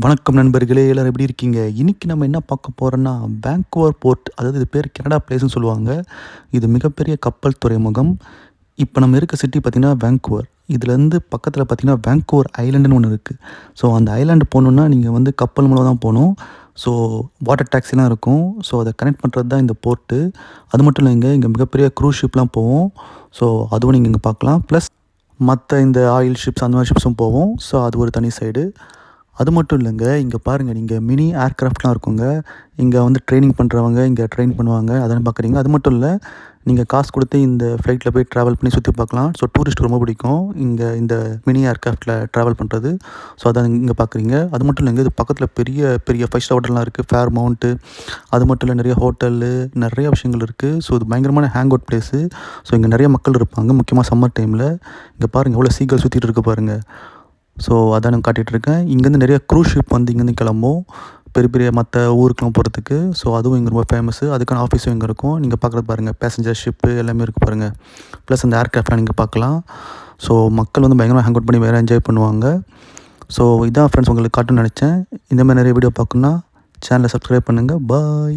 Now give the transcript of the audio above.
வணக்கம் நண்பர்களே, எல்லாரும் எப்படி இருக்கீங்க? இன்னைக்கு நம்ம என்ன பார்க்க போறோம்னா, வேன்கூவர் போர்ட், அதாவது இது பேர் கனடா பிளேஸ்ன்னு சொல்லுவாங்க. இது மிகப்பெரிய கப்பல் துறைமுகம். இப்போ நம்ம இருக்க சிட்டி பார்த்தீங்கன்னா வேன்கூவர். இதுலேருந்து பக்கத்தில் பார்த்தீங்கன்னா வேன்கூவர் ஐலேண்டுன்னு ஒன்று இருக்குது. ஸோ அந்த ஐலேண்டு போகணுன்னா நீங்கள் வந்து கப்பல் மூலம் தான் போகணும். ஸோ வாட்டர் டாக்ஸிலாம் இருக்கும். ஸோ அதை கனெக்ட் பண்ணுறது தான் இந்த போர்ட்டு. அது மட்டும் இல்லைங்க, இங்கே மிகப்பெரிய க்ரூஸ் ஷிப்லாம் போகும். ஸோ அதுவும் நீங்கள் இங்கே பார்க்கலாம். ப்ளஸ் மற்ற இந்த ஆயில் ஷிப்ஸ் அந்த மாதிரி ஷிப்ஸும் போகும். ஸோ அது ஒரு தனி சைடு. அது மட்டும் இல்லைங்க, இங்கே பாருங்கள், நீங்கள் மினி ஏர்க்ராஃப்ட்லாம் இருக்குங்க. இங்கே வந்து ட்ரெயினிங் பண்ணுறவங்க இங்கே ட்ரெயின் பண்ணுவாங்க, அதெல்லாம் பார்க்குறீங்க. அது மட்டும் இல்லை, நீங்கள் காசு கொடுத்து இந்த ஃப்ளைட்டில் போய் ட்ராவல் பண்ணி சுற்றி பார்க்கலாம். ஸோ டூரிஸ்ட் ரொம்ப பிடிக்கும் இங்கே இந்த மினி ஏர்க்ராஃப்ட்டில் ட்ராவல் பண்ணுறது. ஸோ அதான் இங்கே பார்க்குறீங்க. அது மட்டும் இல்லைங்க, இது பக்கத்தில் பெரிய பெரிய 5 ஸ்டார் ஹோட்டல்லாம் இருக்குது, ஃபேர் மவுண்ட்டு. அது மட்டும் இல்லை, நிறைய ஹோட்டலு, நிறைய விஷயங்கள் இருக்குது. ஸோ இது பயங்கரமான ஹேங் அவுட் பிளேஸு. ஸோ இங்கே நிறைய மக்கள் இருப்பாங்க, முக்கியமாக சம்மர் டைமில். இங்கே பாருங்கள் எவ்வளோ சீக்கிரம் சுற்றிட்டு இருக்கு பாருங்கள். ஸோ அதான் நான் காட்டிகிட்ருக்கேன். இங்கேருந்து நிறைய க்ரூஸ் ஷிப் வந்து இங்கேருந்து கிளம்பும் பெரிய பெரிய மற்ற ஊருக்கெலாம் போகிறதுக்கு. ஸோ அதுவும் இங்கே ரொம்ப ஃபேமஸ்ஸு. அதுக்கான ஆஃபீஸும் இங்கே இருக்கும். நீங்கள் பார்க்குறது பாருங்கள், பேசஞ்சர் ஷிப்பு எல்லாமே இருக்குது பாருங்கள். ப்ளஸ் அந்த ஏர்க்ராஃப்ட்லாம் நீங்கள் பார்க்கலாம். ஸோ மக்கள் வந்து பயங்கரமாக ஹேங் அவுட் பண்ணி வேறு என்ஜாய் பண்ணுவாங்க. ஸோ இதான் ஃப்ரெண்ட்ஸ் உங்களுக்கு காட்டுன்னு நினச்சேன். இந்த மாதிரி நிறைய வீடியோ பார்க்கணுன்னா சேனலை சப்ஸ்கிரைப் பண்ணுங்கள். பாய்.